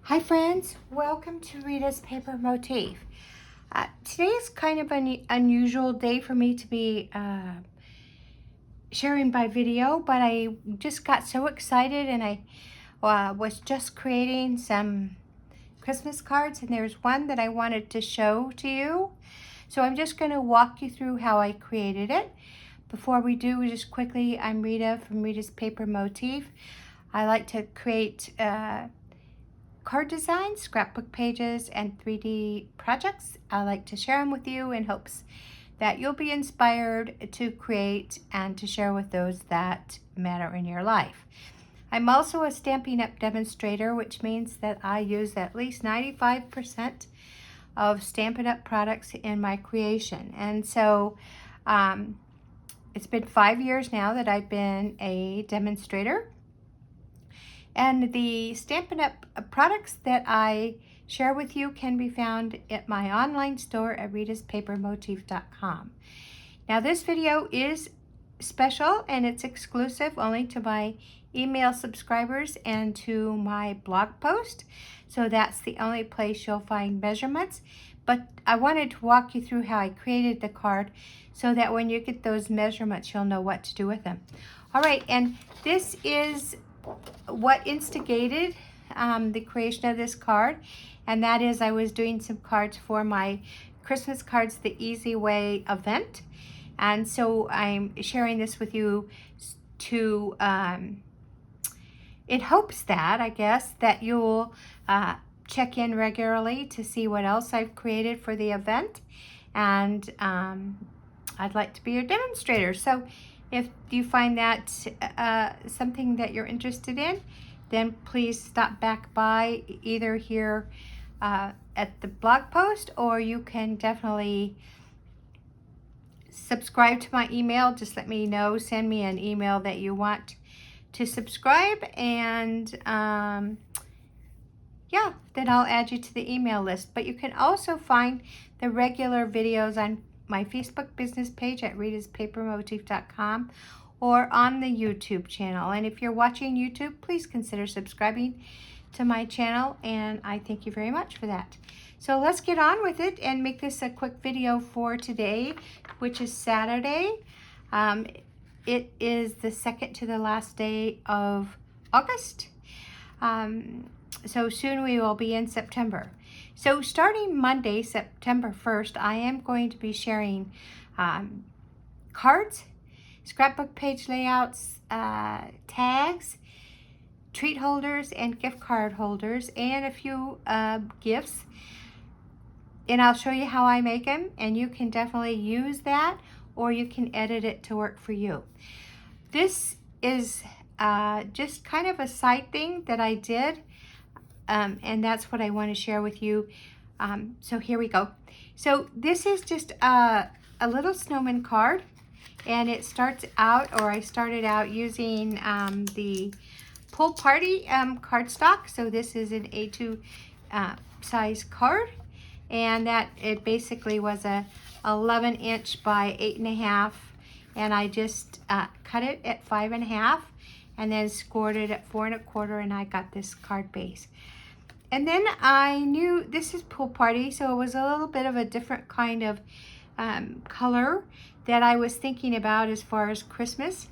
Hi friends, welcome to Rita's Paper Motif. Today is kind of an unusual day for me to be sharing by video, but I just got so excited and I was just creating some Christmas cards, and there's one that I wanted to show to you. So I'm just going to walk you through how I created it. Before we do, just quickly, I'm Rita from Rita's Paper Motif. I like to create card designs, scrapbook pages, and 3D projects. I like to share them with you in hopes that you'll be inspired to create and to share with those that matter in your life. I'm also a Stampin' Up! Demonstrator, which means that I use at least 95% of Stampin' Up! Products in my creation. And so it's been 5 years now that I've been a demonstrator. And the Stampin' Up! Products that I share with you can be found at my online store at ritaspapermotif.com. Now this video is special and it's exclusive only to my email subscribers and to my blog post. So that's the only place you'll find measurements. But I wanted to walk you through how I created the card so that when you get those measurements, you'll know what to do with them. All right, and this is what instigated the creation of this card, and that is I was doing some cards for my Christmas Cards the Easy Way event, and so I'm sharing this with you to in hopes that, I guess, that you'll check in regularly to see what else I've created for the event, and I'd like to be your demonstrator. So if you find that something that you're interested in, then please stop back by either here at the blog post, or you can definitely subscribe to my email. Just let me know, send me an email that you want to subscribe, and yeah, then I'll add you to the email list. But you can also find the regular videos on my Facebook business page at ritaspapermotif.com or on the YouTube channel. And if you're watching YouTube, please consider subscribing to my channel, and I thank you very much for that. So let's get on with it and make this a quick video for today, which is Saturday. It is the second to the last day of August. So soon we will be in September. So starting Monday, September 1st, I am going to be sharing cards, scrapbook page layouts, tags, treat holders, and gift card holders, and a few gifts. And I'll show you how I make them, and you can definitely use that, or you can edit it to work for you. This is just kind of a side thing that I did. And that's what I want to share with you. So here we go. So this is just a little snowman card, and it starts out, or I started out using the Pool Party cardstock. So this is an A2 size card, and that it basically was a 11-inch by 8.5, and I just cut it at 5.5 and then scored it at 4.25, and I got this card base. And then I knew this is Pool Party, so it was a little bit of a different kind of color that I was thinking about as far as Christmas.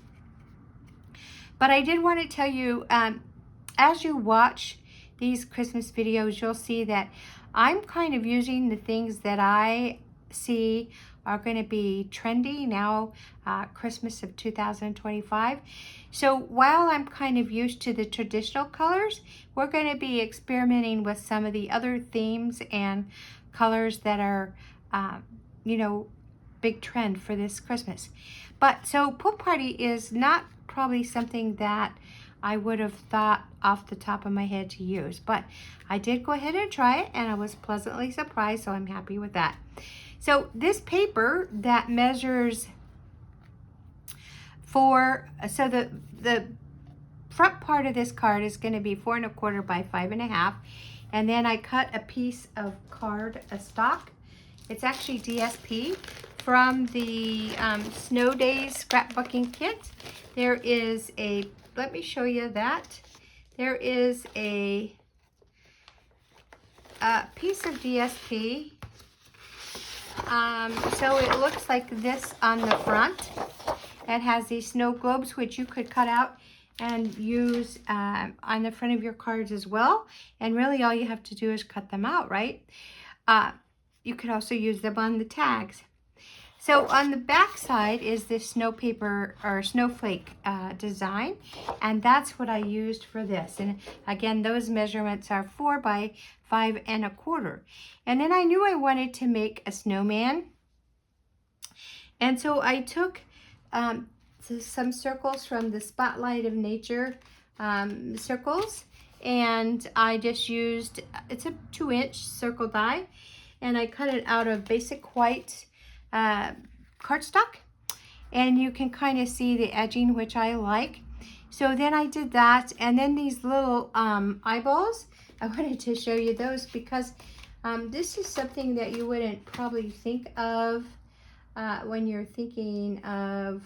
But I did want to tell you, as you watch these Christmas videos, you'll see that I'm kind of using the things that I see are going to be trendy now, Christmas of 2025. So while I'm kind of used to the traditional colors, we're going to be experimenting with some of the other themes and colors that are, you know, big trend for this Christmas. But so Pool Party is not probably something that I would have thought off the top of my head to use, but I did go ahead and try it, and I was pleasantly surprised, so I'm happy with that. So this paper that measures so the front part of this card is going to be 4.25 by 5.5, and then I cut a piece of card, a stock. It's actually DSP from the Snow Days scrapbooking kit. There is a, let me show you that. There is a a piece of DSP. So it looks like this on the front. It has these snow globes, which you could cut out and use on the front of your cards as well. And really all you have to do is cut them out, right? You could also use them on the tags. So on the back side is this snow paper or snowflake design, and that's what I used for this. And again, those measurements are 4 by 5 1/4. And then I knew I wanted to make a snowman, and so I took some circles from the Spotlight of Nature circles, and I just used, it's a 2-inch circle die, and I cut it out of basic white cardstock, and you can kind of see the edging, which I like. So then I did that, and then these little eyeballs, I wanted to show you those because this is something that you wouldn't probably think of when you're thinking of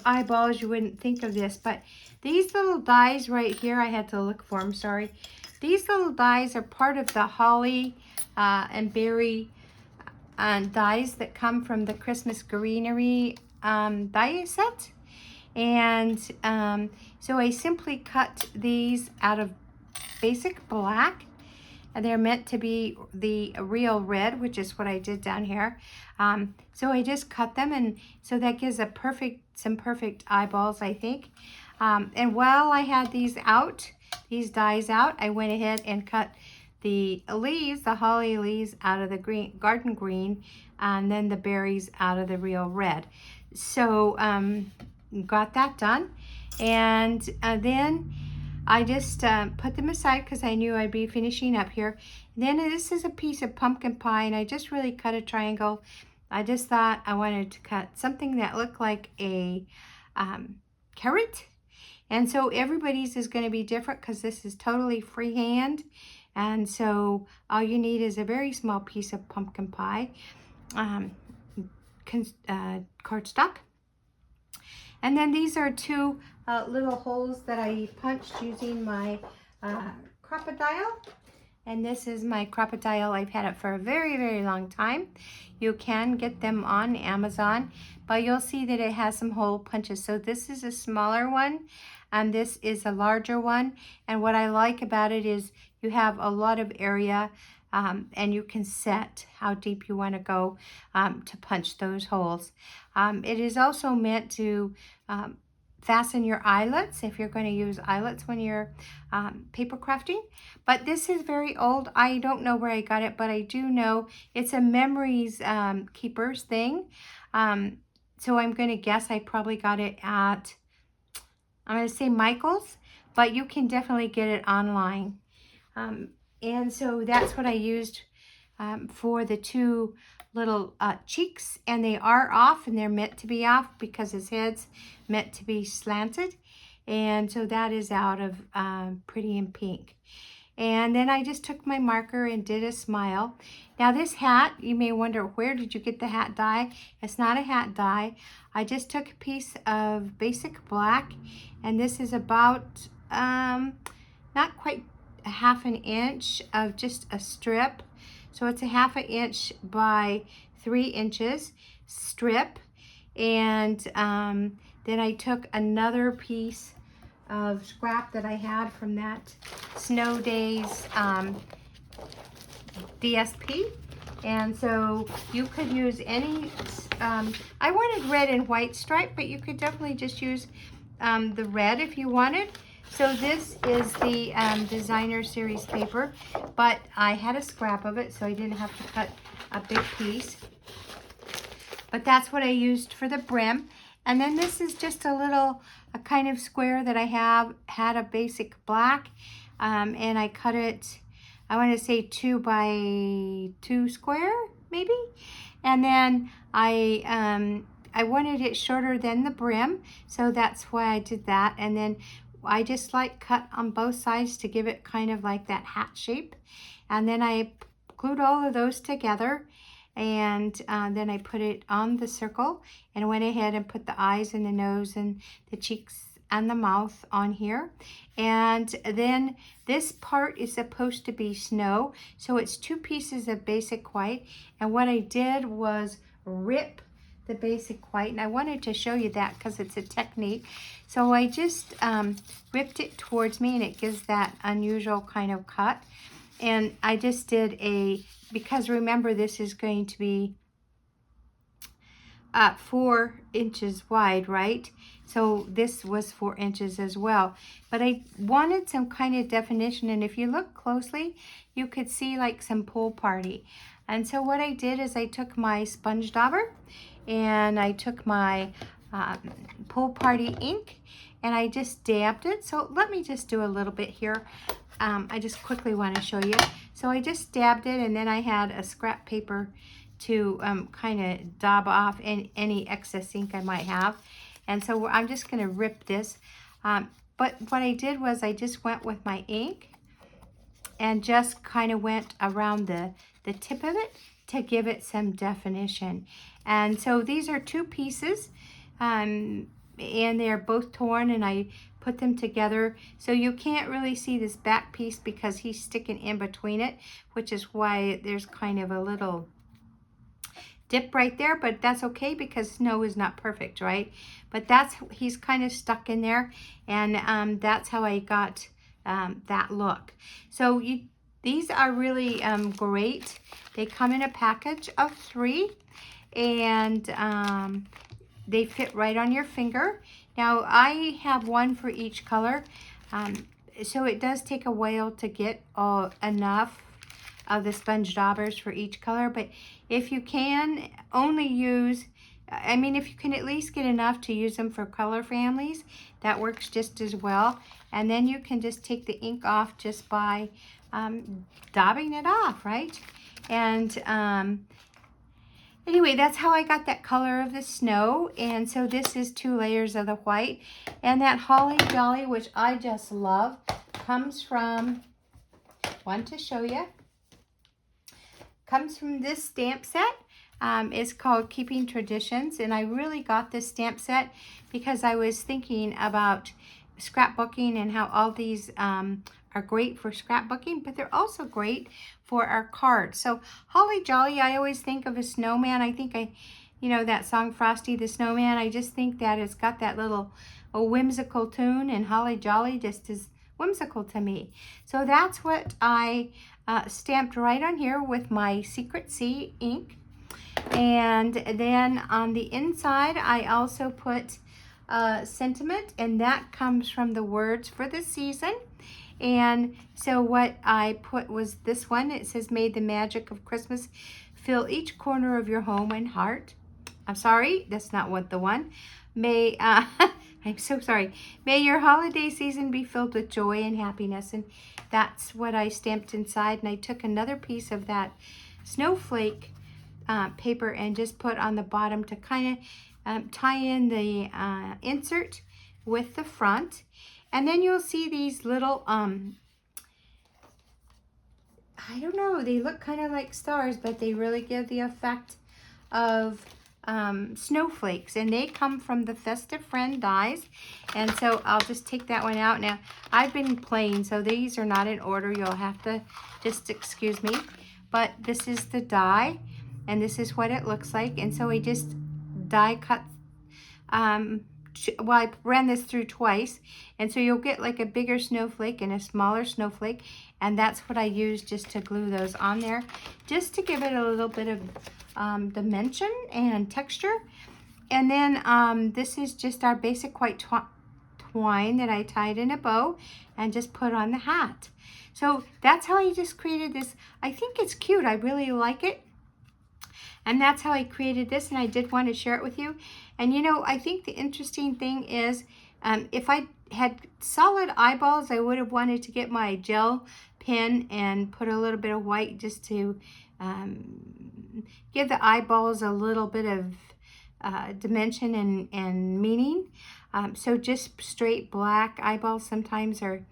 eyeballs. You wouldn't think of this, but these little dies right here, I had to look for them, sorry. These little dies are part of the holly and berry dies that come from the Christmas greenery die set. And so I simply cut these out of basic black, and they're meant to be the real red, which is what I did down here. So I just cut them, and so that gives some perfect eyeballs, I think. And while I had these dies out, I went ahead and cut the leaves, the holly leaves, out of the garden green, and then the berries out of the real red. So got that done, and then I just put them aside because I knew I'd be finishing up here. And then this is a piece of pumpkin pie, and I just really cut a triangle. I just thought I wanted to cut something that looked like a carrot. And so everybody's is going to be different because this is totally freehand. And so all you need is a very small piece of pumpkin pie cardstock. And then these are 2 little holes that I punched using my crocodile. And this is my crocodile. I've had it for a very, very long time. You can get them on Amazon, but you'll see that it has some hole punches. So this is a smaller one, and this is a larger one. And what I like about it is you have a lot of area, and you can set how deep you want to go to punch those holes. It is also meant to fasten your eyelets if you're going to use eyelets when you're paper crafting. But this is very old. I don't know where I got it, but I do know it's a memories keepers thing. So I'm going to guess I probably got it at, I'm going to say Michael's, but you can definitely get it online. And so that's what I used for the 2 little cheeks, and they are off, and they're meant to be off because his head's meant to be slanted. And so that is out of Pretty in Pink. And then I just took my marker and did a smile. Now this hat, you may wonder, where did you get the hat die? It's not a hat die. I just took a piece of basic black, and this is about not quite a 1/2 inch of just a strip. So it's a 1/2 inch by 3 inches strip. And then I took another piece of scrap that I had from that Snow Days DSP. And so you could use any, I wanted red and white stripe, but you could definitely just use the red if you wanted. So this is the designer series paper, but I had a scrap of it, so I didn't have to cut a big piece. But that's what I used for the brim. And then this is just a kind of square that I had a basic black, and I cut it, I want to say 2 by 2 square, maybe. And then I wanted it shorter than the brim, so that's why I did that. And then I just cut on both sides to give it kind of like that hat shape. And then I glued all of those together, and then I put it on the circle and went ahead and put the eyes and the nose and the cheeks and the mouth on here. And then this part is supposed to be snow. So it's 2 pieces of basic white. And what I did was rip the basic white. And I wanted to show you that because it's a technique. So I just ripped it towards me, and it gives that unusual kind of cut. And I just did because remember, this is going to be 4 inches wide, right? So this was 4 inches as well. But I wanted some kind of definition, and if you look closely, you could see like some pool party. And so what I did is I took my sponge dauber, and I took my pool party ink, and I just dabbed it. So let me just do a little bit here. I just quickly want to show you. So I just dabbed it, and then I had a scrap paper to kind of dab off any excess ink I might have. And so I'm just going to rip this. But what I did was I just went with my ink and just kind of went around the tip of it to give it some definition. And so these are 2 pieces, and they're both torn, and I put them together. So you can't really see this back piece because he's sticking in between it, which is why there's kind of a little dip right there, but that's okay because snow is not perfect, right? But he's kind of stuck in there, and that's how I got that look. So these are really great. They come in a package of 3, and they fit right on your finger. Now I have one for each color, so it does take a while to get enough of the sponge daubers for each color, but if you can only use, if you can at least get enough to use them for color families, that works just as well. And then you can just take the ink off just by daubing it off, right? And anyway, that's how I got that color of the snow. And so this is 2 layers of the white. And that Holly Jolly, which I just love, comes from, one to show you, comes from this stamp set. It's called Keeping Traditions, and I really got this stamp set because I was thinking about scrapbooking and how all these are great for scrapbooking, but they're also great for our cards. So Holly Jolly, I always think of a snowman. I think that song Frosty the Snowman, I just think that it's got that little whimsical tune, and Holly Jolly just is whimsical to me. So that's what I stamped right on here with my Secret C ink. And then on the inside, I also put sentiment, and that comes from the words for the season. And so what I put was this one. It says, "May the magic of Christmas fill each corner of your home and heart." I'm sorry, that's not what the one. May, I'm so sorry. May your holiday season be filled with joy and happiness. And that's what I stamped inside. And I took another piece of that snowflake paper and just put on the bottom to kind of tie in the insert with the front. And then you'll see these little, I don't know, they look kind of like stars, but they really give the effect of snowflakes, and they come from the Festive Friend dies. And so I'll just take that one out. Now I've been playing, so these are not in order. You'll have to just excuse me, but this is the die, and this is what it looks like. And so I just die cut, well, I ran this through twice, and so you'll get like a bigger snowflake and a smaller snowflake, and that's what I used just to glue those on there, just to give it a little bit of dimension and texture. And then this is just our basic white twine that I tied in a bow and just put on the hat. So that's how I just created this. I think it's cute. I really like it. And that's how I created this, and I did want to share it with you. And I think the interesting thing is, if I had solid eyeballs, I would have wanted to get my gel pen and put a little bit of white just to give the eyeballs a little bit of dimension and meaning. So just straight black eyeballs sometimes are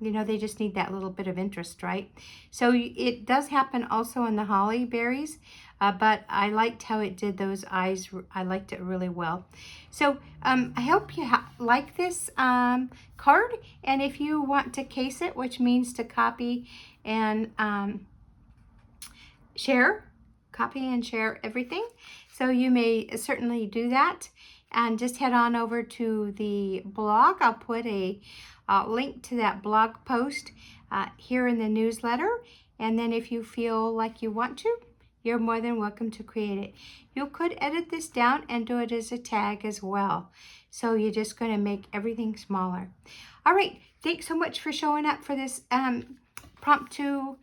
You know, they just need that little bit of interest, right? So it does happen also in the holly berries, but I liked how it did those eyes. I liked it really well. So I hope you like this card, and if you want to case it, which means to copy and share, copy and share everything. So you may certainly do that, and just head on over to the blog. I'll put a link to that blog post here in the newsletter, and then if you feel like you want to, you're more than welcome to create it. You could edit this down and do it as a tag as well. So you're just going to make everything smaller. All right, thanks so much for showing up for this promptu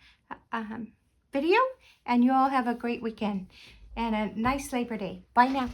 video, and you all have a great weekend and a nice Labor Day. Bye now.